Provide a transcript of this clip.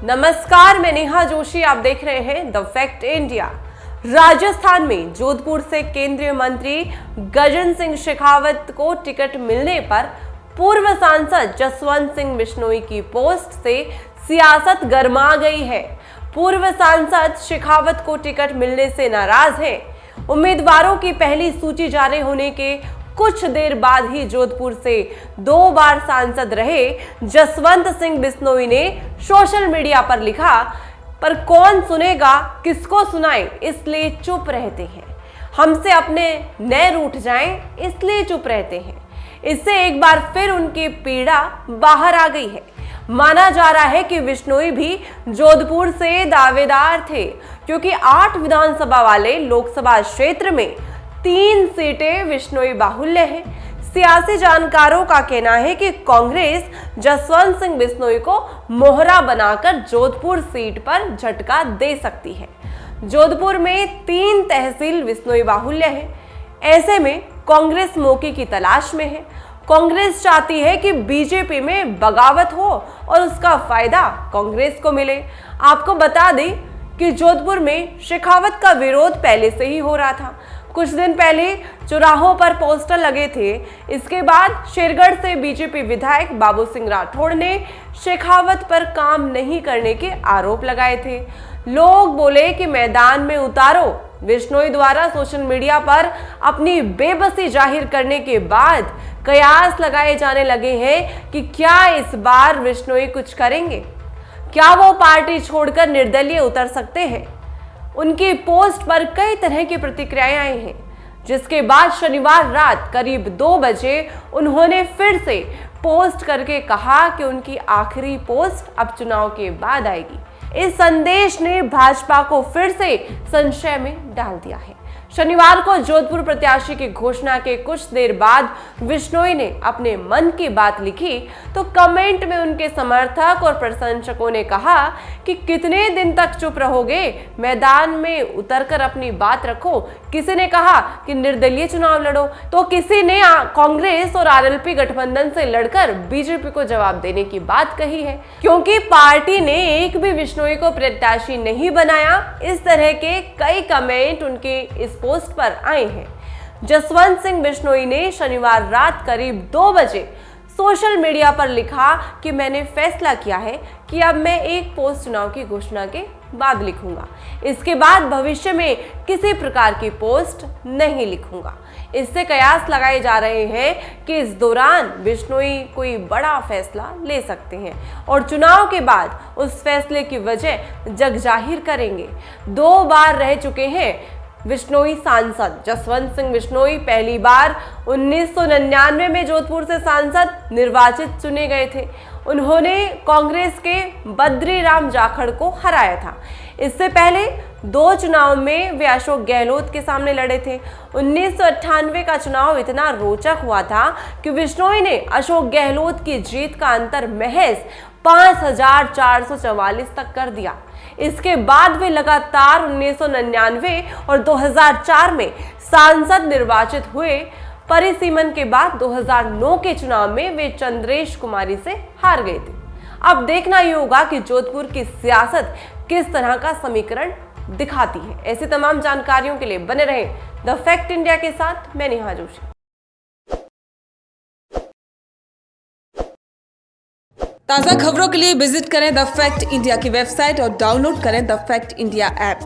नमस्कार, मैं नेहा जोशी। आप देख रहे हैं द फैक्ट इंडिया। राजस्थान में जोधपुर से केंद्रीय मंत्री गजेंद्र सिंह शेखावत को टिकट मिलने पर पूर्व सांसद जसवंत सिंह बिश्नोई की पोस्ट से सियासत गर्मा गई है। पूर्व सांसद शेखावत को टिकट मिलने से नाराज हैं। उम्मीदवारों की पहली सूची जारी होने के कुछ देर बाद ही जोधपुर से 2 बार सांसद रहे जसवंत सिंह बिश्नोई ने सोशल मीडिया पर लिखा, पर कौन सुनेगा, किसको सुनाएं, इसलिए चुप रहते हैं। हमसे अपने नए रूठ जाएं, इसलिए चुप रहते हैं। इससे एक बार फिर उनकी पीड़ा बाहर आ गई है। माना जा रहा है कि बिश्नोई भी जोधपुर से दावेदार थे, क्योंकि 8 विधानसभा वाले लोकसभा क्षेत्र में 3 सीटें बिश्नोई बाहुल्य है। सियासी जानकारों का कहना है कि कांग्रेस जसवंत सिंह बिश्नोई को मोहरा बनाकर जोधपुर सीट पर झटका दे सकती है। जोधपुर में 3 तहसील बिश्नोई बाहुल्य है। ऐसे में कांग्रेस मौके की तलाश में है। कांग्रेस चाहती है कि बीजेपी में बगावत हो और उसका फायदा कांग्रेस को मिले। आपको बता दें कि जोधपुर में शेखावत का विरोध पहले से ही हो रहा था। कुछ दिन पहले चौराहों पर पोस्टर लगे थे। इसके बाद शेरगढ़ से बीजेपी विधायक बाबू सिंह राठौड़ ने शेखावत पर काम नहीं करने के आरोप लगाए थे। लोग बोले कि मैदान में उतारो। बिश्नोई द्वारा सोशल मीडिया पर अपनी बेबसी जाहिर करने के बाद कयास लगाए जाने लगे हैं कि क्या इस बार बिश्नोई कुछ करेंगे, क्या वो पार्टी छोड़कर निर्दलीय उतर सकते हैं। उनकी पोस्ट पर कई तरह की प्रतिक्रियाएं आई हैं, जिसके बाद शनिवार रात करीब 2 बजे उन्होंने फिर से पोस्ट करके कहा कि उनकी आखिरी पोस्ट अब चुनाव के बाद आएगी। इस संदेश ने भाजपा को फिर से संशय में डाल दिया है। शनिवार को जोधपुर प्रत्याशी की घोषणा के कुछ देर बाद बिश्नोई ने अपने मन की बात लिखी तो कमेंट में उनके समर्थक और प्रशंसकों ने कहा कि कितने दिन तक चुप रहोगे, मैदान में उतरकर अपनी बात रखो। किसी ने कहा कि निर्दलीय चुनाव लड़ो, तो किसी ने कांग्रेस और आरएलपी गठबंधन से लड़कर बीजेपी को जवाब देने की बात कही है, क्योंकि पार्टी ने एक भी बिश्नोई को प्रत्याशी नहीं बनाया। इस तरह के कई कमेंट उनके इस पोस्ट पर आए हैं। जसवंत सिंह बिश्नोई ने शनिवार रात करीब 2 बजे सोशल मीडिया पर लिखा कि मैंने फैसला किया है कि अब मैं एक पोस्ट चुनाव की घोषणा के बाद लिखूंगा। इसके बाद भविष्य में किसी प्रकार की पोस्ट नहीं लिखूंगा। इससे कयास लगाए जा रहे हैं कि इस दौरान बिश्नोई कोई बड़ा फैसला ले सकते हैं और चुनाव के बाद उस फैसले की वजह जग जाहिर करेंगे। 2 बार रह चुके हैं बिश्नोई सांसद। जसवंत सिंह बिश्नोई पहली बार 1999 में जोधपुर से सांसद निर्वाचित चुने गए थे। उन्होंने कांग्रेस के बद्रीराम जाखड़ को हराया था। इससे पहले 2 चुनाव में वे अशोक गहलोत के सामने लड़े थे। 1998 का चुनाव इतना रोचक हुआ था कि बिश्नोई ने अशोक गहलोत की जीत का अंतर महज 5444 तक कर दिया। इसके बाद वे लगातार 1999 और 2004 में सांसद निर्वाचित हुए। परिसीमन के बाद 2009 के चुनाव में वे चंद्रेश कुमारी से हार गए थे। अब देखना ये होगा कि जोधपुर की सियासत किस तरह का समीकरण दिखाती है। ऐसी तमाम जानकारियों के लिए बने रहें द फैक्ट इंडिया के साथ। मैं नेहा जोशी। ताज़ा खबरों के लिए विजिट करें द फैक्ट इंडिया की वेबसाइट और डाउनलोड करें द फैक्ट इंडिया ऐप।